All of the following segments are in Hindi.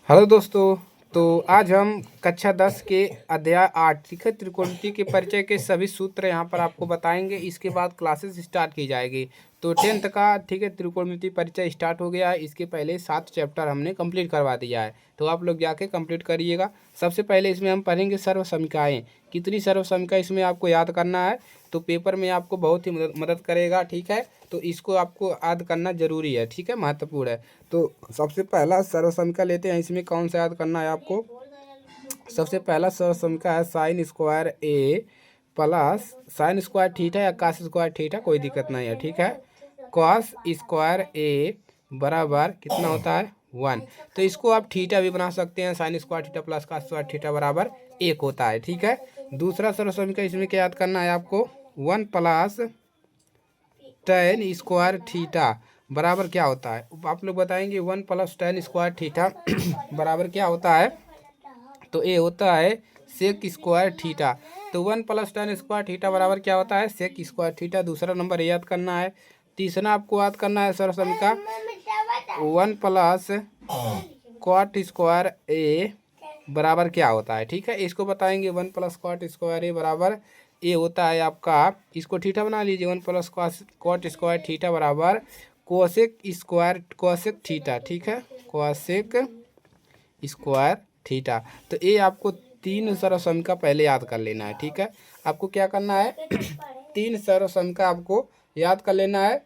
हेलो दोस्तों। तो आज हम कक्षा 10 के अध्याय 8 ठीक है त्रिकोणमिति के परिचय के सभी सूत्र यहाँ पर आपको बताएंगे। इसके बाद क्लासेस स्टार्ट की जाएगी। तो 10th का ठीक है त्रिकोणमिति परिचय स्टार्ट हो गया है। इसके पहले 7 चैप्टर हमने कंप्लीट करवा दिया है, तो आप लोग जाके कंप्लीट करिएगा। सबसे पहले इसमें हम पढ़ेंगे सर्वसमीकाएँ। कितनी सर्वसमीका इसमें आपको याद करना है, तो पेपर में आपको बहुत ही मदद करेगा। ठीक है, तो इसको आपको याद करना जरूरी है, ठीक है, महत्वपूर्ण है। तो सबसे पहला सर्वसमीका लेते हैं। इसमें कौन सा याद करना है आपको? सबसे पहला सर्वसमीका है साइन स्क्वायर ए प्लस साइन स्क्वायर थीटा या कास स्क्वायर थीटा, कोई दिक्कत नहीं है। ठीक है, कॉस स्क्वायर ए बराबर कितना होता है 1। तो इसको आप थीटा भी बना सकते हैं। Sine square theta plus cos square theta बराबर 1 होता है। ठीक है, दूसरा सर्वसमीका इसमें क्या याद करना है आपको? 1 प्लस टेन स्क्वायर थीटा बराबर क्या होता है? आप लोग बताएंगे 1 प्लस टेन स्क्वायर थीटा बराबर क्या होता है? तो ये होता है सेक स्क्वायर थीटा। तो 1 प्लस टेन स्क्वायर थीटा बराबर क्या होता है? Sec square theta. दूसरा नंबर याद करना है। तीसरा आपको याद करना है सर्वसमीका 1 प्लस कॉट स्क्वायर ए बराबर क्या होता है? ठीक है, इसको बताएंगे 1 प्लस कॉट स्क्वायर ए बराबर ये होता है आपका, इसको थीटा बना लीजिए। 1 प्लस कॉट स्क्वायर थीटा बराबर कोसेक स्क्वायर कोसेक थीटा। ठीक है, कोसेक स्क्वायर थीटा। तो ये आपको 3 सर्वसमीका पहले याद कर लेना है। ठीक है, आपको क्या करना है 3 सर्वसमीका आपको याद कर लेना है।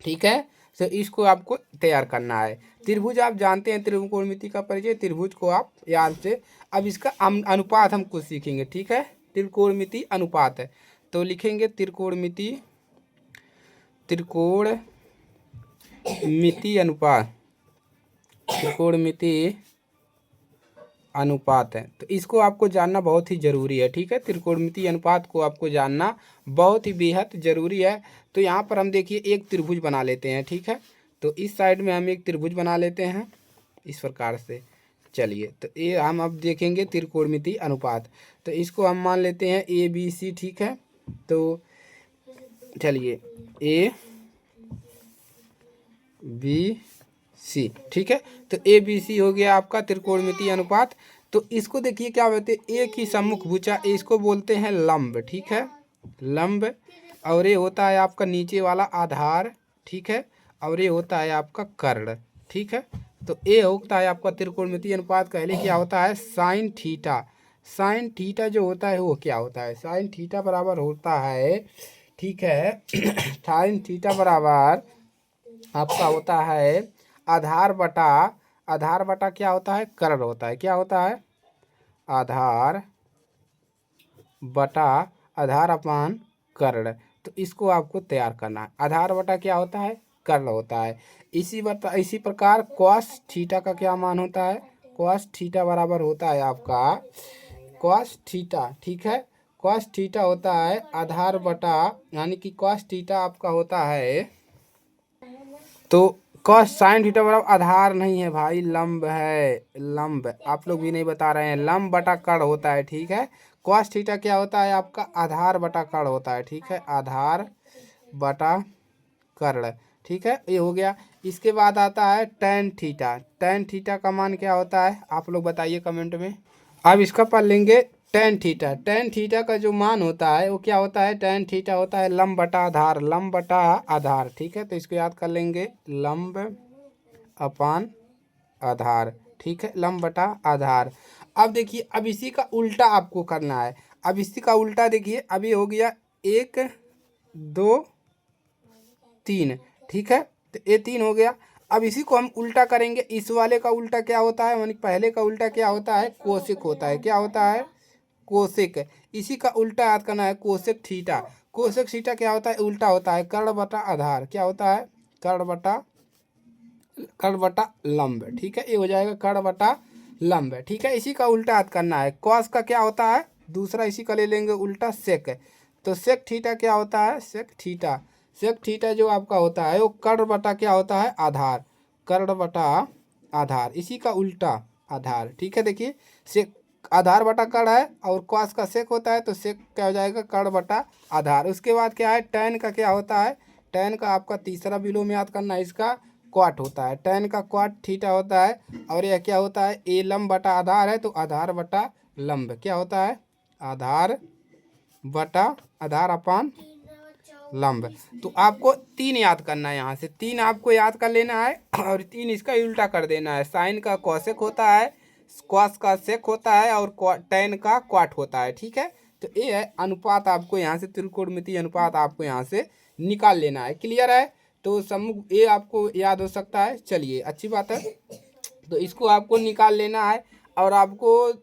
ठीक है, तो इसको आपको तैयार करना है। त्रिभुज आप जानते हैं, त्रिकोणमिति का परिचय, त्रिभुज को आप याद से। अब इसका अनुपात हम कुछ सीखेंगे। ठीक है, त्रिकोणमिति अनुपात है, तो लिखेंगे त्रिकोणमिति अनुपात, त्रिकोणमिति अनुपात है। तो इसको आपको जानना बहुत ही ज़रूरी है। ठीक है, त्रिकोणमिति अनुपात को आपको जानना बहुत ही बेहद ज़रूरी है। तो यहाँ पर हम देखिए एक त्रिभुज बना लेते हैं। ठीक है, तो इस साइड में हम एक त्रिभुज बना लेते हैं इस प्रकार से। चलिए, तो ये हम अब देखेंगे त्रिकोणमिति अनुपात। तो इसको हम मान लेते हैं ए बी सी। ठीक है, तो चलिए ए बी सी। ठीक है, तो ए बी सी हो गया आपका त्रिकोणमिति अनुपात। तो इसको देखिए क्या बोलते हैं, एक ही सम्मुख भुजा, इसको बोलते हैं लंब। ठीक है, लंब। और ये होता है आपका नीचे वाला आधार। ठीक है, और ये होता है आपका कर्ण। ठीक है, तो ये होता है आपका त्रिकोणमिति अनुपात। पहले क्या होता है साइन थीटा। साइन थीटा जो होता है वो क्या होता है? साइन थीटा बराबर होता है, ठीक है साइन थीटा बराबर आपका होता है आधार बटा क्या होता है? कर्ण होता है। क्या होता है? आधार बटा आधार अपान कर्ण। तो इसको आपको तैयार करना है। आधार बटा क्या होता है? कर्ण होता है। इसी प्रकार कॉस थीटा का क्या मान होता है? कॉस थीटा बराबर होता है आपका कॉस थीटा। ठीक है, कॉस थीटा होता है आधार बटा, यानी कि कॉस थीटा आपका होता है, तो कॉस साइन थीटा बराबर आधार नहीं है भाई, लंब है। लंब आप लोग भी नहीं बता रहे हैं, लंब बटा कर्ण होता है। ठीक है, कॉस थीटा क्या होता है आपका? आधार बटा कर्ण होता है। ठीक है, आधार बटा कर्ण। ठीक है, ये हो गया। इसके बाद आता है टेन थीटा। टेन थीटा का मान क्या होता है? आप लोग बताइए कमेंट में। अब इसका पढ़ लेंगे टेन थीटा। टेन थीटा का जो मान होता है वो क्या होता है? टेन थीटा होता है लंब बटा आधार, लंब बटा आधार। ठीक है, तो इसको याद कर लेंगे लंब अपान आधार। ठीक है, लंब बटा आधार। अब देखिए, अब इसी का उल्टा आपको करना है। अब इसी का उल्टा देखिए, अभी हो गया 1 2 3। ठीक है, तो ये 3 हो गया। अब इसी को हम उल्टा करेंगे। इस वाले का उल्टा क्या होता है? यानी पहले का उल्टा क्या होता है? कोसेक होता है। क्या होता है? कोसेक। इसी का उल्टा याद करना है, कोसेक थीटा। कोसेक थीटा क्या होता है? उल्टा होता है कर्ण बटा आधार। क्या होता है? कर्ण बटा लंब। ठीक है, ये हो जाएगा कर्ण बटा लंब। ठीक है, इसी का उल्टा याद करना है। कॉस का क्या होता है? दूसरा इसी का ले लेंगे उल्टा, सेक। तो सेक थीटा क्या होता है? Sec theta. सेक थीटा जो आपका होता है वो कर्ण बटा क्या होता है? आधार। कर्ण बटा आधार, इसी का उल्टा आधार। ठीक है, देखिए सेक आधार बटा कर्ण है और कॉस का सेक होता है, तो सेक क्या हो जाएगा? कर्ण बटा आधार। उसके बाद क्या है? टैन का क्या होता है? टैन का आपका तीसरा विलोम याद करना है इसका, क्वाट होता है, tan का क्वाट थीटा होता है। और यह क्या होता है, ए लंब बटा आधार है तो आधार बटा लंब क्या होता है, आधार बटा आधार अपान लंब। तो आपको 3 याद करना है, यहाँ से 3 आपको याद कर लेना है और 3 इसका उल्टा कर देना है। साइन का कोसेक होता है, कॉस का सेक होता है और tan का क्वाट होता है। ठीक है, तो ये है अनुपात, आपको यहाँ से त्रिकोणमितीय अनुपात आपको यहाँ से निकाल लेना है। क्लियर है, तो सम्मुख ये आपको याद हो सकता है। चलिए अच्छी बात है, तो इसको आपको निकाल लेना है। और आपको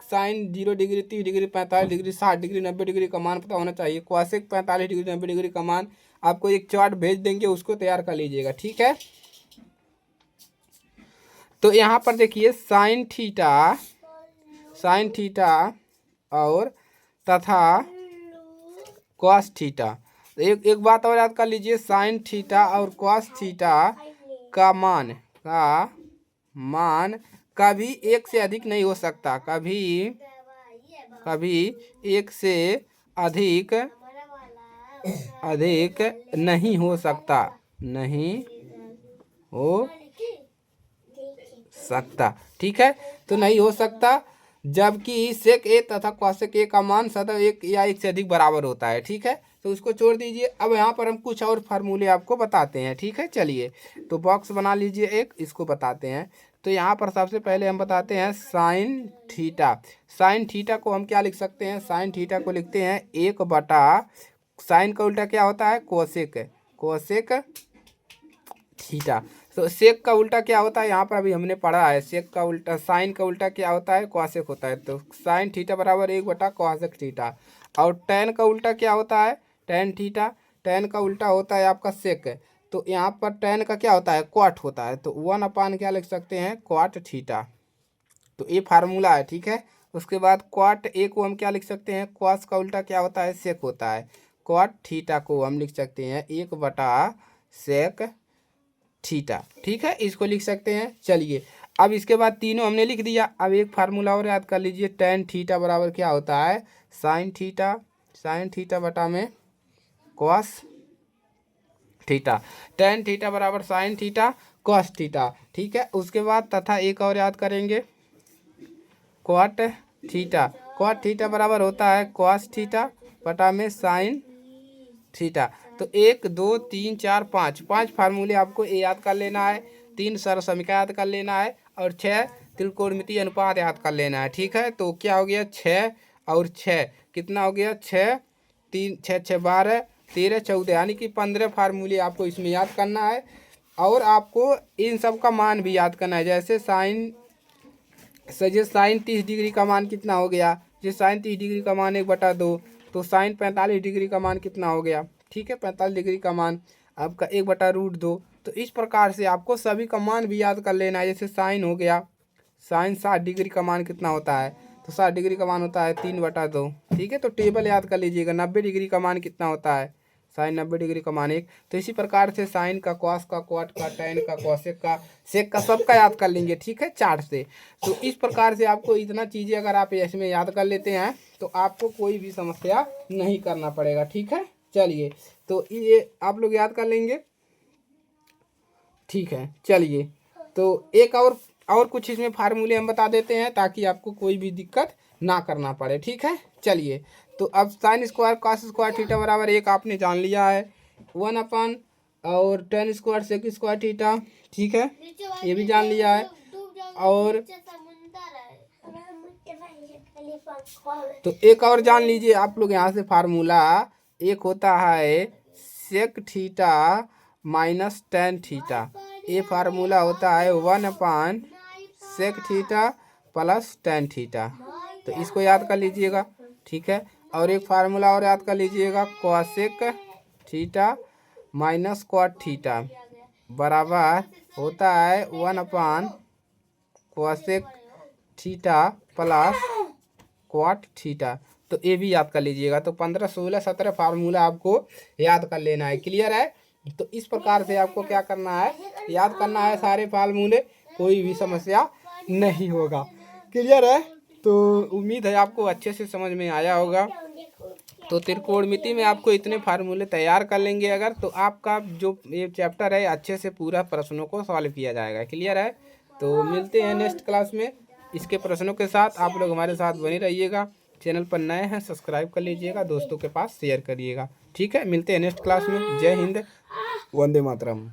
sine 0 degree, 30 degree, 45 degree, 60 degree, 90 degree का मान पता होना चाहिए। कोसेक 45 डिग्री, 90 डिग्री का मान आपको एक चार्ट भेज देंगे, उसको तैयार कर लीजिएगा। ठीक है, तो यहाँ पर देखिए साइन थीटा और तथा कॉस थीटा। एक बात और याद कर लीजिए, साइन थीटा और कॉस थीटा का मान कभी एक से अधिक नहीं हो सकता, कभी एक से अधिक नहीं हो सकता, ठीक है, तो नहीं हो सकता। जबकि सेक ए तथा कॉसेक ए का मान सदैव एक या एक से अधिक बराबर होता है। ठीक है, तो उसको छोड़ दीजिए। अब यहाँ पर हम कुछ और फार्मूले आपको बताते हैं। ठीक है, चलिए तो बॉक्स बना लीजिए एक, इसको बताते हैं। तो यहाँ पर सबसे पहले हम बताते हैं साइन थीटा को हम क्या लिख सकते हैं, साइन थीटा को लिखते हैं 1 बटा, साइन का उल्टा क्या होता है, कोसेक थीटा। तो सेक का उल्टा क्या होता है, यहाँ पर अभी हमने पढ़ा है, सेक का उल्टा, साइन का उल्टा क्या होता है, कॉसेक होता है। तो साइन थीटा बराबर 1 बटा कॉसेक थीटा। और tan का उल्टा क्या होता है, tan थीटा, tan का उल्टा होता है आपका सेक। तो यहाँ पर tan का क्या होता है, क्वाट होता है। तो 1 अपान क्या लिख सकते हैं, क्वाट थीटा। तो ये फार्मूला है। ठीक है, उसके बाद क्वाट ए को हम क्या लिख सकते हैं, कॉस का उल्टा क्या होता है, सेक होता है। क्वाट थीटा को हम लिख सकते हैं 1 बटा सेक थीटा। ठीक है, इसको लिख सकते हैं। चलिए अब इसके बाद तीनों हमने लिख दिया। अब एक फार्मूला और याद कर लीजिए, tan थीटा बराबर क्या होता है, साइन थीटा बटा में कॉस थीटा। tan थीटा बराबर साइन थीटा कॉस थीटा। ठीक है, उसके बाद तथा एक और याद करेंगे, क्वाट थीटा बराबर होता है कॉस थीटा बटा में साइन थीटा। तो 1 2 3 4 5 फार्मूले आपको ये याद कर लेना है, 3 सरल समीकरण याद कर लेना है और 6 त्रिकोणमितीय अनुपात याद कर लेना है। ठीक है, तो क्या हो गया, 6 और 6 कितना हो गया, 6 3 6 6 12 13 14, यानी कि 15 फार्मूले आपको इसमें याद करना है। और आपको इन सब का मान भी याद करना है। जैसे साइन 30 डिग्री का मान कितना हो गया, जैसे साइन 30 डिग्री का मान 1/2, तो साइन 45 डिग्री का मान कितना हो गया। ठीक है, 45 डिग्री का मान आपका 1/√2। तो इस प्रकार से आपको सभी का मान भी याद कर लेना है। जैसे साइन हो गया, साइन 60 डिग्री का मान कितना होता है, तो 60 डिग्री का मान होता है 3/2। ठीक है, तो टेबल याद कर लीजिएगा। 90 डिग्री का मान कितना होता है, साइन 90 डिग्री का मान 1। तो इसी प्रकार से साइन का, कॉस का, क्वाट का, tan का, कॉसेक का, सेक का, सबका याद कर लेंगे। ठीक है, चार्ट से। तो इस प्रकार से आपको इतना चीज़ें अगर आप इसमें याद कर लेते हैं तो आपको कोई भी समस्या नहीं करना पड़ेगा। ठीक है, चलिए तो ये आप लोग याद कर लेंगे। ठीक है, चलिए तो एक और कुछ इसमें फार्मूले हम बता देते हैं ताकि आपको कोई भी दिक्कत ना करना पड़े। ठीक है, चलिए तो अब sine square cos square theta बराबर 1 आपने जान लिया है, 1 अपान और tan square sec square theta. ठीक है, ये भी जान लिया है। और तो एक और जान लीजिए आप लोग यहाँ से फार्मूला, एक होता है sec theta minus tan theta. ये फार्मूला होता है 1 upon sec theta plus tan theta. तो इसको याद कर लीजिएगा। ठीक है, और एक फार्मूला और याद कर लीजिएगा, कॉसेक थीटा माइनस क्वाट थीटा बराबर होता है 1 अपान कॉसेक थीटा प्लस क्वाट थीटा। तो ये भी याद कर लीजिएगा। तो 15 16 17 फार्मूला आपको याद कर लेना है। क्लियर है, तो इस प्रकार से आपको क्या करना है, याद करना है सारे फार्मूले, कोई भी समस्या नहीं होगा। क्लियर है, तो उम्मीद है आपको अच्छे से समझ में आया होगा। तो त्रिकोणमिति में आपको इतने फार्मूले तैयार कर लेंगे अगर, तो आपका जो ये चैप्टर है अच्छे से पूरा प्रश्नों को सॉल्व किया जाएगा। क्लियर है? तो मिलते हैं नेक्स्ट क्लास में इसके प्रश्नों के साथ। आप लोग हमारे साथ बने रहिएगा। चैनल पर नए हैं सब्सक्राइब कर लीजिएगा, दोस्तों के पास शेयर करिएगा। ठीक है, मिलते हैं नेक्स्ट क्लास में। जय हिंद, वंदे मातरम।